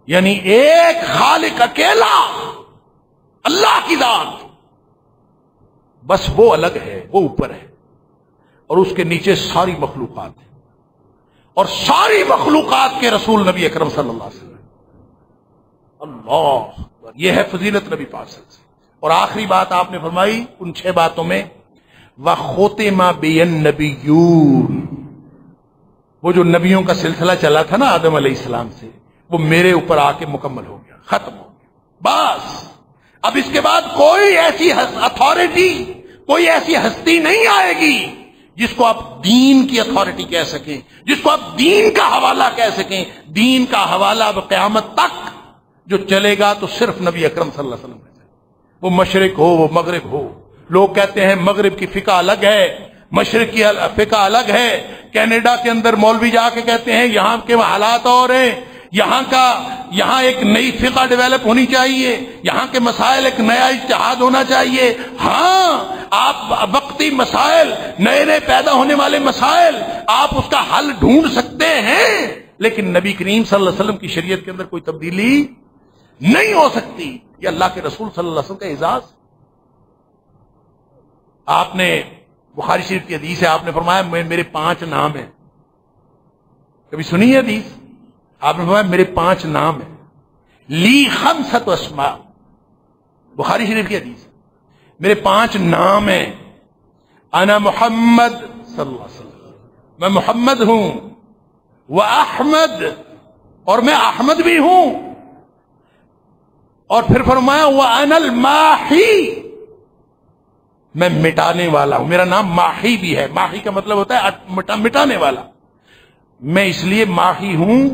یعنی ایک خالق اکیلا اللہ کی ذات، بس وہ الگ ہے، وہ اوپر ہے، اور اس کے نیچے ساری مخلوقات ہیں، اور ساری مخلوقات کے رسول نبی اکرم صلی اللہ علیہ وسلم۔ اللہ، یہ ہے فضیلت نبی پاک صلی اللہ علیہ وسلم۔ اور آخری بات آپ نے فرمائی ان 6 باتوں میں، وَخُتِمَ بِالنَّبِيُّونَ، وہ جو نبیوں کا سلسلہ چلا تھا نا آدم علیہ السلام سے، وہ میرے اوپر آ کے مکمل ہو گیا، ختم ہو گیا، بس اب اس کے بعد کوئی ایسی اتھارٹی، کوئی ایسی ہستی نہیں آئے گی جس کو آپ دین کی اتھارٹی کہہ سکیں، جس کو آپ دین کا حوالہ کہہ سکیں۔ دین کا حوالہ اب قیامت تک جو چلے گا تو صرف نبی اکرم صلی اللہ علیہ وسلم ہے، وہ مشرق ہو وہ مغرب ہو۔ لوگ کہتے ہیں مغرب کی فقہ الگ ہے، مشرق کی فقہ الگ ہے، کینیڈا کے اندر مولوی جا کے کہتے ہیں یہاں کے حالات اور ہیں، یہاں ایک نئی فقہ ڈیولپ ہونی چاہیے، یہاں کے مسائل ایک نیا اجتہاد ہونا چاہیے۔ ہاں، آپ وقتی مسائل، نئے نئے پیدا ہونے والے مسائل، آپ اس کا حل ڈھونڈ سکتے ہیں، لیکن نبی کریم صلی اللہ علیہ وسلم کی شریعت کے اندر کوئی تبدیلی نہیں ہو سکتی۔ یہ اللہ کے رسول صلی اللہ علیہ وسلم کا اعزاز۔ آپ نے بخاری شریف کی حدیث ہے، آپ نے فرمایا میرے 5 نام ہیں، کبھی سنی ہے حدیث؟ آپ نے فرمایا میرے 5 نام ہیں، لی 5 اسماء، بخاری شریف کی حدیث، میرے 5 نام ہیں، انا محمد صلی اللہ علیہ وسلم، میں محمد ہوں، وہ احمد، اور میں احمد بھی ہوں، اور پھر فرمایا وَأَنَا الْمَاحِي، میں مٹانے والا ہوں، میرا نام ماحی بھی ہے، ماحی کا مطلب ہوتا ہے مٹانے والا، میں اس لیے ماحی ہوں،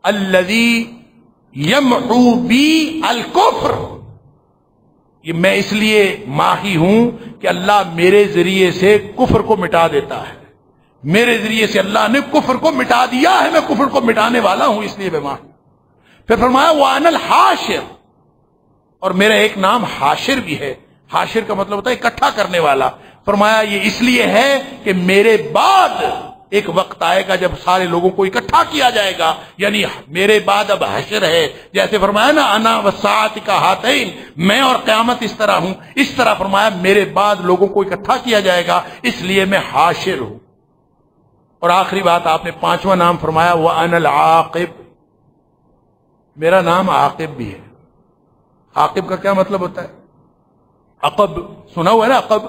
الذی یمحو بی الکفر، یہ میں اس لیے ماحی ہوں کہ اللہ میرے ذریعے سے کفر کو مٹا دیتا ہے، میرے ذریعے سے اللہ نے کفر کو مٹا دیا ہے، میں کفر کو مٹانے والا ہوں، اس لیے میں ماحی۔ پھر فرمایا وَأَنَا الْحَاشِرُ، اور میرا ایک نام حاشر بھی ہے، حاشر کا مطلب ہوتا ہے اکٹھا کرنے والا۔ فرمایا یہ اس لیے ہے کہ میرے بعد ایک وقت آئے گا جب سارے لوگوں کو اکٹھا کیا جائے گا، یعنی میرے بعد اب حشر ہے، جیسے فرمایا نا انا والساعۃ کہاتین، میں اور قیامت اس طرح ہوں، اس طرح فرمایا میرے بعد لوگوں کو اکٹھا کیا جائے گا، اس لیے میں حاشر ہوں۔ اور آخری بات آپ نے 5واں نام فرمایا وَأَنَا الْعَاقِبُ، میرا نام عاقب بھی ہے۔ عاقب کا کیا مطلب ہوتا ہے؟ عقب سنا ہوا ہے نا، عقب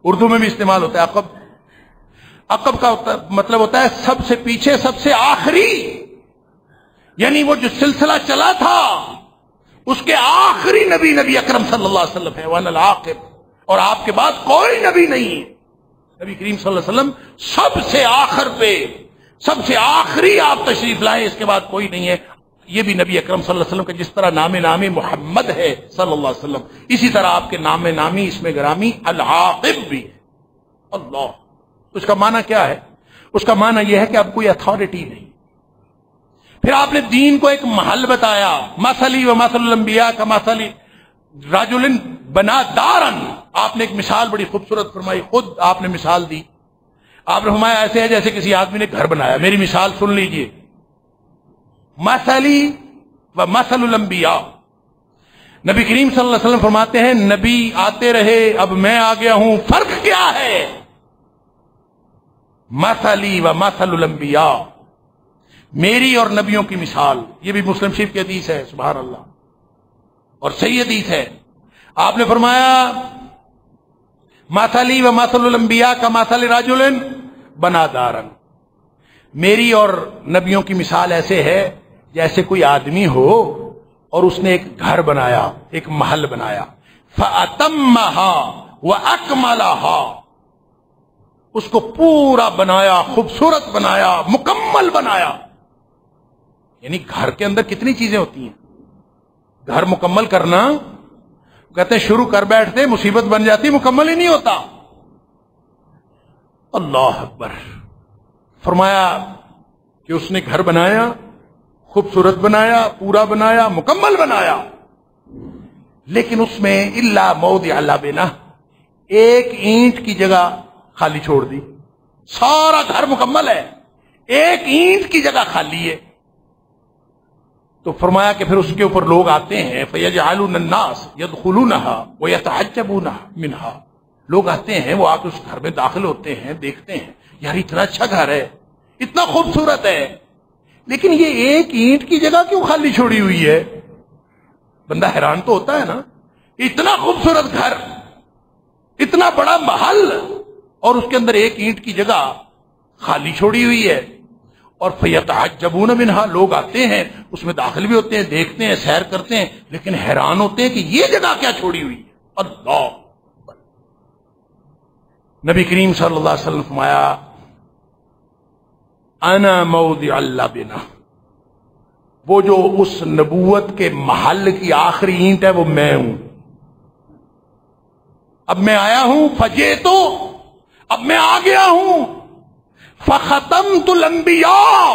اردو میں بھی استعمال ہوتا ہے۔ عقب کا مطلب ہوتا ہے سب سے پیچھے، سب سے آخری، یعنی وہ جو سلسلہ چلا تھا اس کے آخری نبی اکرم صلی اللہ علیہ وسلم ہے، وَأَنَا الْعَاقِبُ، اور آپ کے بعد کوئی نبی نہیں ہے۔ نبی کریم صلی اللہ علیہ وسلم سب سے آخر پہ، سب سے آخری آپ تشریف لائیں، اس کے بعد کوئی نہیں ہے۔ یہ بھی نبی اکرم صلی اللہ علیہ وسلم کا جس طرح نام نامی محمد ہے صلی اللہ علیہ وسلم، اسی طرح آپ کے نام نامی اس میں گرامی العاقب بھی ہے۔ اللہ، اس کا معنی کیا ہے؟ اس کا معنی یہ ہے کہ اب کوئی اتھارٹی نہیں۔ پھر آپ نے دین کو ایک محل بتایا، مثلی و مثل الانبیاء کا مثلی رجل بنا دارن، آپ نے ایک مثال بڑی خوبصورت فرمائی، خود آپ نے مثال دی۔ آپ نے فرمایا ایسے ہے جیسے کسی آدمی نے گھر بنایا. میری مثال سن لیجئے. مثلی و مثل الانبیاء. نبی کریم صلی اللہ علیہ وسلم فرماتے ہیں نبی آتے رہے اب میں آ گیا ہوں, فرق کیا ہے؟ مثلی و مثل الانبیاء, میری اور نبیوں کی مثال. یہ بھی مسلم شریف کی حدیث ہے, سبحان اللہ, اور صحیح حدیث ہے. آپ نے فرمایا مثلی و مثل الانبیاء کا مثل رجل بنا دارن, میری اور نبیوں کی مثال ایسے ہے جیسے کوئی آدمی ہو اور اس نے ایک گھر بنایا, ایک محل بنایا. فَأَتَمَّهَا وَأَكْمَلَهَا, اس کو پورا بنایا, خوبصورت بنایا, مکمل بنایا. یعنی گھر کے اندر کتنی چیزیں ہوتی ہیں. گھر مکمل کرنا, کہتے ہیں شروع کر بیٹھتے مصیبت بن جاتی, مکمل ہی نہیں ہوتا. اللہ اکبر. فرمایا کہ اس نے گھر بنایا, خوبصورت بنایا, پورا بنایا, مکمل بنایا, لیکن اس میں الا موضع لبنہ, ایک اینٹ کی جگہ خالی چھوڑ دی. سارا گھر مکمل ہے, ایک اینٹ کی جگہ خالی ہے. تو فرمایا کہ پھر اس کے اوپر لوگ آتے ہیں, فَيَجْعَلُونَ النَّاسَ يَدْخُلُونَهَا وَيَتَعَجَّبُونَ مِنْهَا, لوگ آتے ہیں, وہ آ کے اس گھر میں داخل ہوتے ہیں, دیکھتے ہیں یار اتنا اچھا گھر ہے, اتنا خوبصورت ہے, لیکن یہ ایک اینٹ کی جگہ کیوں خالی چھوڑی ہوئی ہے؟ بندہ حیران تو ہوتا ہے نا. اتنا خوبصورت گھر, اتنا بڑا محل, اور اس کے اندر ایک اینٹ کی جگہ خالی چھوڑی ہوئی ہے. اور فَيَتَعَجَّبُونَ مِنْهَا, لوگ آتے ہیں, اس میں داخل بھی ہوتے ہیں, دیکھتے ہیں, سیر کرتے ہیں, لیکن حیران ہوتے ہیں کہ یہ جگہ کیا چھوڑی ہوئی ہے. اللہ. نبی کریم صلی اللہ علیہ وسلم فرمایا انا موضع اللبنہ, وہ جو اس نبوت کے محل کی آخری اینٹ ہے وہ میں ہوں. اب میں آیا ہوں, فجئتو, اب میں آ گیا ہوں, فختمت الانبیاء,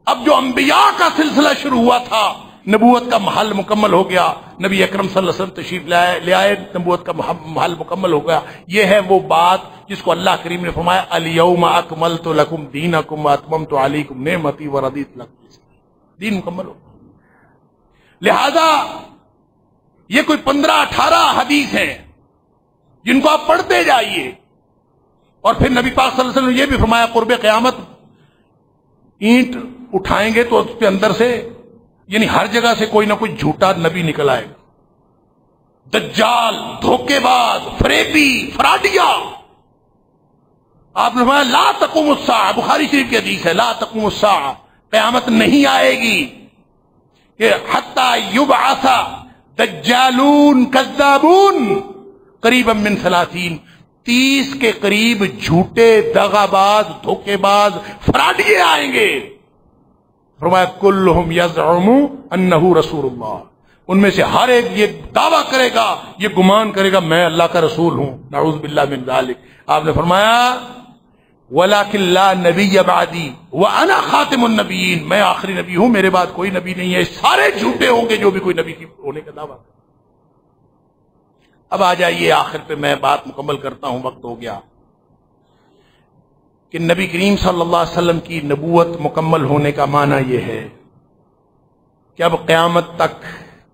اب جو انبیاء کا سلسلہ شروع ہوا تھا, نبوت کا محل مکمل ہو گیا, نبی اکرم صلی اللہ علیہ وسلم تشریف لے آئے, نبوت کا محل مکمل ہو گیا. یہ ہے وہ بات جس کو اللہ کریم نے فرمایا الیوم اکملت لکم دینکم واتممت علیکم نعمتی ورضیت لکم, دین مکمل ہو. لہذا یہ کوئی 15-18 حدیث ہیں جن کو آپ پڑھتے جائیے. اور پھر نبی پاک صلی اللہ علیہ وسلم نے یہ بھی فرمایا قرب قیامت اینٹ اٹھائیں گے تو اس کے اندر سے, یعنی ہر جگہ سے کوئی نہ کوئی جھوٹا نبی نکل آئے گا, دجال, دھوکے باز, فریبی, فراڈیا. آپ نے فرمایا لا تقوم الساعہ, بخاری شریف کی حدیث ہے, لا تقوم الساعہ, قیامت نہیں آئے گی کہ حتی یبعث دجالون کذابون قریبا من 30 کے قریب جھوٹے, دغا باز, دھوکے باز, فراڈیے آئیں گے. فرمایا کلہم یزعم انہ رسول اللہ, ان میں سے ہر ایک یہ دعویٰ کرے گا, یہ گمان کرے گا میں اللہ کا رسول ہوں, نعوذ باللہ من ذالک. آپ نے فرمایا وَلَكِنْ لَا نَبِيَّ بَعْدِي وَأَنَا خَاتِمُ النَّبِيِّينَ, میں آخری نبی ہوں, میرے بعد کوئی نبی نہیں ہے. سارے جھوٹے ہوں گے جو بھی کوئی نبی کی ہونے کا دعویٰ. اب آ جائیے آخر پہ, میں بات مکمل کرتا ہوں, وقت ہو گیا. کہ نبی کریم صلی اللہ علیہ وسلم کی نبوت مکمل ہونے کا معنی یہ ہے کہ اب قیامت تک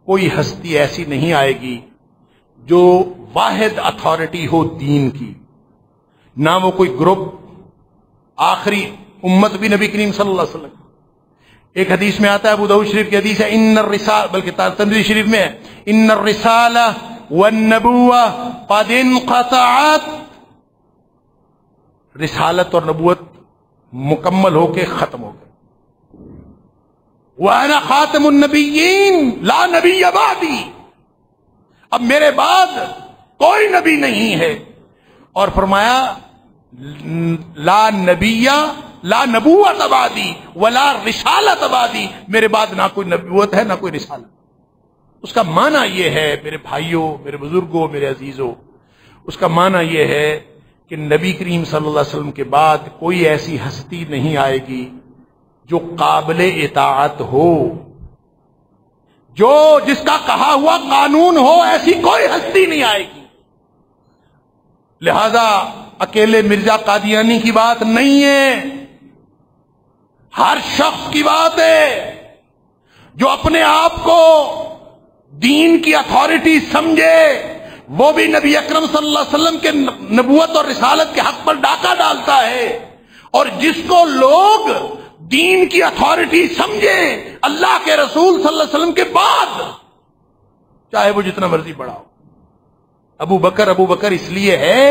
کوئی ہستی ایسی نہیں آئے گی جو واحد اتھارٹی ہو دین کی, نہ وہ کوئی گروپ. آخری امت بھی نبی کریم صلی اللہ علیہ وسلم. ایک حدیث میں آتا ہے, ابو داؤد شریف کی حدیث ہے, ان الرسالہ, بلکہ ترمذی شریف میں ہے, ان الرسالہ والنبوہ قد انقطعت, رسالت اور نبوت مکمل ہو کے ختم ہو گئی. وَأَنَا خَاتِمُ النَّبِيِّينَ لَا نَبِيَّ بَعْدِي, اب میرے بعد کوئی نبی نہیں ہے. اور فرمایا لا نبی لا نبوت بعدی ولا رسالت بعدی, میرے بعد نہ کوئی نبوت ہے نہ کوئی رسالت. اس کا معنی یہ ہے میرے بھائیوں, میرے بزرگوں, میرے عزیزوں, اس کا معنی یہ ہے کہ نبی کریم صلی اللہ علیہ وسلم کے بعد کوئی ایسی ہستی نہیں آئے گی جو قابل اطاعت ہو, جو جس کا کہا ہوا قانون ہو, ایسی کوئی ہستی نہیں آئے گی. لہذا اکیلے مرزا قادیانی کی بات نہیں ہے، ہر شخص کی بات ہے جو اپنے آپ کو دین کی اتھارٹی سمجھے، وہ بھی نبی اکرم صلی اللہ علیہ وسلم کے نبوت اور رسالت کے حق پر ڈاکہ ڈالتا ہے، اور جس کو لوگ دین کی اتھارٹی سمجھے اللہ کے رسول صلی اللہ علیہ وسلم کے بعد، چاہے وہ جتنا مرضی بڑا ہو. ابو بکر اس لیے ہے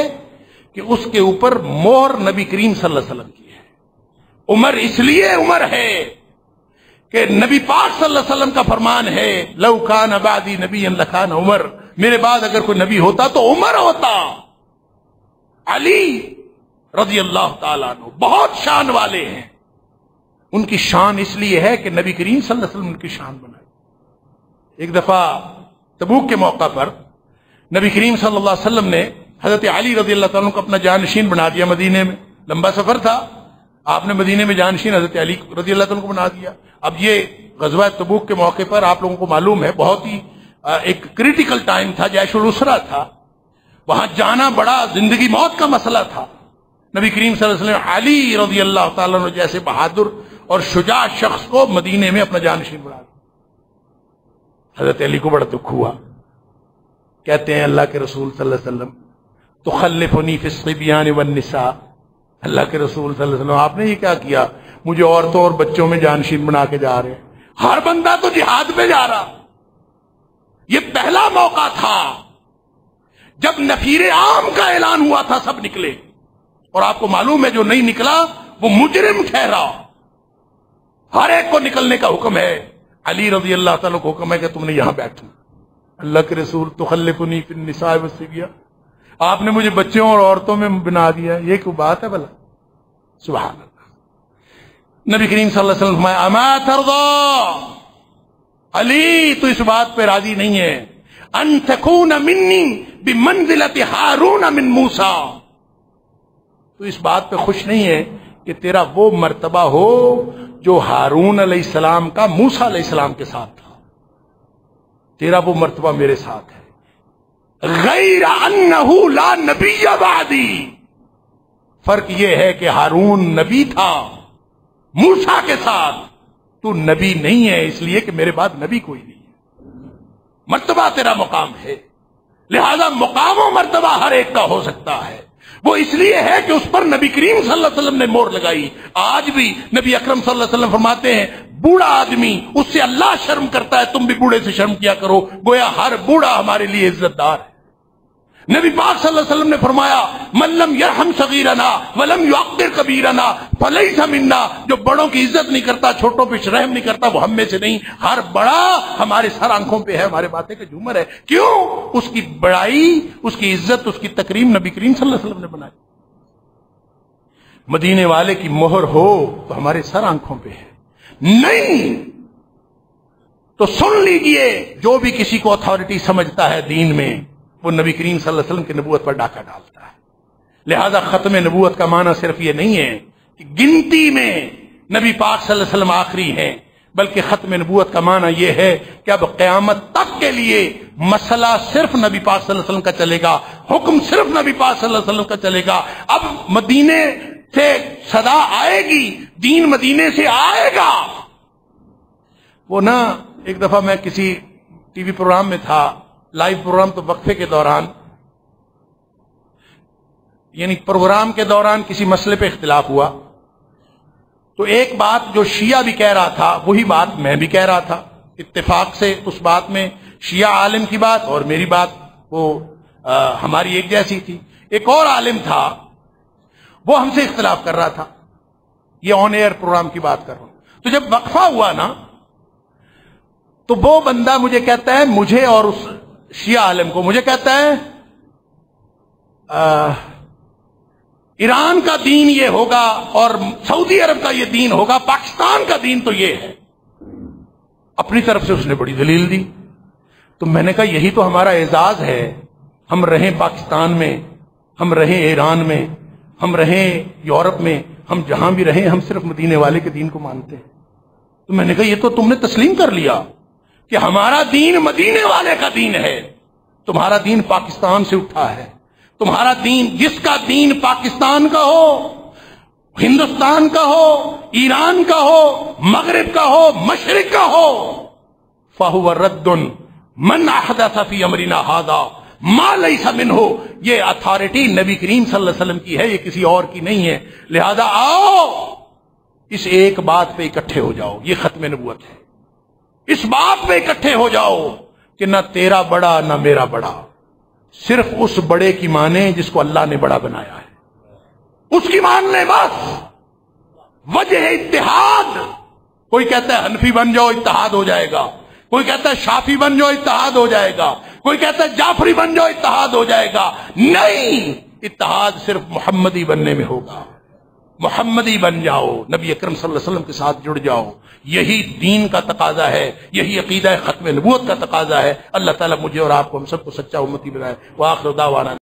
کہ اس کے اوپر مہر نبی کریم صلی اللہ علیہ وسلم کی ہے. عمر اس لیے عمر ہے کہ نبی پاک صلی اللہ علیہ وسلم کا فرمان ہے لو کان بعدی نبی لکان عمر، میرے بعد اگر کوئی نبی ہوتا تو عمر ہوتا. علی رضی اللہ تعالیٰ عنہ بہت شان والے ہیں، ان کی شان اس لیے ہے کہ نبی کریم صلی اللہ علیہ وسلم ان کی شان بنائی. ایک دفعہ تبوک کے موقع پر نبی کریم صلی اللہ علیہ وسلم نے حضرت علی رضی اللہ تعالیٰ عنہ کو اپنا جانشین بنا دیا. مدینے میں لمبا سفر تھا، آپ نے مدینے میں جانشین حضرت علی رضی اللہ تعالیٰ عنہ کو بنا دیا. اب یہ غزوہ تبوک کے موقع پر آپ لوگوں کو معلوم ہے بہت ہی ایک کریٹیکل ٹائم تھا، جیش الاسرہ تھا، وہاں جانا بڑا زندگی موت کا مسئلہ تھا. نبی کریم صلی اللہ علیہ وسلم علی رضی اللہ تعالیٰ عنہ جیسے بہادر اور شجاع شخص کو مدینے میں اپنا جانشین بنا دیا. حضرت علی کو بڑا دکھ ہوا، کہتے ہیں اللہ کے رسول صلی اللہ علیہ وسلم تخلفنی فی الصبیان والنساء، اللہ کے رسول صلی اللہ علیہ وسلم آپ نے یہ کیا کیا، مجھے عورتوں اور بچوں میں جانشین بنا کے جا رہے ہیں. ہر بندہ تو جہاد پہ جا رہا. یہ پہلا موقع تھا جب نفیر عام کا اعلان ہوا تھا، سب نکلے، اور آپ کو معلوم ہے جو نہیں نکلا وہ مجرم ٹھہرا. ہر ایک کو نکلنے کا حکم ہے. علی رضی اللہ تعالیٰ کو حکم ہے کہ تم نے یہاں بیٹھنا. اللہ کے رسول تخلفنی فی النساء والصبیان، آپ نے مجھے بچوں اور عورتوں میں بنا دیا، یہ کوئی بات ہے بھلا؟ سبحان اللہ. نبی کریم صلی اللہ علیہ وسلم فرمایا اما ترضى، علی تو اس بات پہ راضی نہیں ہے ان تکون منی بمنزلۃ ہارون من موسیٰ، تو اس بات پہ خوش نہیں ہے کہ تیرا وہ مرتبہ ہو جو ہارون علیہ السلام کا موسیٰ علیہ السلام کے ساتھ تھا. تیرا وہ مرتبہ میرے ساتھ ہے. غیر انہ لا نبی بعدی، فرق یہ ہے کہ ہارون نبی تھا موسیٰ کے ساتھ، تو نبی نہیں ہے اس لیے کہ میرے بعد نبی کوئی نہیں ہے. مرتبہ تیرا مقام ہے، لہذا مقام و مرتبہ ہر ایک کا ہو سکتا ہے. وہ اس لیے ہے کہ اس پر نبی کریم صلی اللہ علیہ وسلم نے مہر لگائی. آج بھی نبی اکرم صلی اللہ علیہ وسلم فرماتے ہیں بوڑھا آدمی اس سے اللہ شرم کرتا ہے، تم بھی بوڑھے سے شرم کیا کرو. گویا ہر بوڑھا ہمارے لیے عزت دار ہے. نبی پاک صلی اللہ علیہ وسلم نے فرمایا من لم یرحم صغیرنا ولم یعقر کبیرنا فلیس منا، جو بڑوں کی عزت نہیں کرتا، چھوٹوں پہ رحم نہیں کرتا، وہ ہم میں سے نہیں. ہر بڑا ہمارے سر آنکھوں پہ ہے، ہمارے باتیں کا جھومر ہے. کیوں؟ اس کی بڑائی، اس کی عزت، اس کی تکریم نبی کریم صلی اللہ علیہ وسلم نے بنائی. مدینے والے کی مہر ہو تو ہمارے سر آنکھوں پہ ہے، نہیں تو سن لیجئے جو بھی کسی کو اتھارٹی سمجھتا ہے دین میں، وہ نبی کریم صلی اللہ علیہ وسلم کی نبوت پر ڈاکہ ڈالتا ہے. لہذا ختم نبوت کا معنی صرف یہ نہیں ہے کہ گنتی میں نبی پاک صلی اللہ علیہ وسلم آخری ہیں، بلکہ ختم نبوت کا معنی یہ ہے کہ اب قیامت تک کے لیے مسئلہ صرف نبی پاک صلی اللہ علیہ وسلم کا چلے گا، حکم صرف نبی پاک صلی اللہ علیہ وسلم کا چلے گا. اب مدینے سے صدا آئے گی، دین مدینے سے آئے گا. وہ نا ایک دفعہ میں کسی ٹی وی پروگرام میں تھا، لائیو پروگرام، تو وقفے کے دوران یعنی پروگرام کے دوران کسی مسئلے پہ اختلاف ہوا، تو ایک بات جو شیعہ بھی کہہ رہا تھا وہی بات میں بھی کہہ رہا تھا. اتفاق سے اس بات میں شیعہ عالم کی بات اور میری بات وہ ہماری ایک جیسی تھی. ایک اور عالم تھا وہ ہم سے اختلاف کر رہا تھا. یہ آن ایئر پروگرام کی بات کر رہا ہوں. تو جب وقفہ ہوا نا تو وہ بندہ مجھے کہتا ہے، مجھے اور اس شیعہ عالم کو مجھے کہتا ہے ایران کا دین یہ ہوگا اور سعودی عرب کا یہ دین ہوگا، پاکستان کا دین تو یہ ہے. اپنی طرف سے اس نے بڑی دلیل دی. تو میں نے کہا یہی تو ہمارا اعزاز ہے، ہم رہیں پاکستان میں، ہم رہیں ایران میں، ہم رہیں یورپ میں، ہم جہاں بھی رہیں ہم صرف مدینے والے کے دین کو مانتے ہیں. تو میں نے کہا یہ تو تم نے تسلیم کر لیا کہ ہمارا دین مدینے والے کا دین ہے، تمہارا دین پاکستان سے اٹھا ہے، تمہارا دین، جس کا دین پاکستان کا ہو، ہندوستان کا ہو، ایران کا ہو، مغرب کا ہو، مشرق کا ہو، فَهُوَ رَدٌّ مَنْ أَحْدَثَ فِي أَمْرِنَا هَذَا مَا لَيْسَ مِنْهُ۔ یہ اتھارٹی نبی کریم صلی اللہ علیہ وسلم کی ہے، یہ کسی اور کی نہیں ہے۔ لہذا آؤ اس ایک بات پہ اکٹھے ہو جاؤ، یہ ختم نبوت ہے۔ اس بات پہ اکٹھے ہو جاؤ کہ نہ تیرا بڑا نہ میرا بڑا، صرف اس بڑے کی مانے جس کو اللہ نے بڑا بنایا ہے، اس کی مان لے بس۔ وجہ اتحاد، کوئی کہتا ہے حنفی بن جاؤ اتحاد ہو جائے گا، کوئی کہتا ہے شافی بن جاؤ اتحاد ہو جائے گا، کوئی کہتا ہے جعفری بن جاؤ اتحاد ہو جائے گا۔ نہیں، اتحاد صرف محمدی بننے میں ہوگا۔ محمدی بن جاؤ، نبی اکرم صلی اللہ علیہ وسلم کے ساتھ جڑ جاؤ، یہی دین کا تقاضا ہے، یہی عقیدہ ختم نبوت کا تقاضا ہے۔ اللہ تعالیٰ مجھے اور آپ کو، ہم سب کو سچا امتی بنائے۔ وآخر دعوانا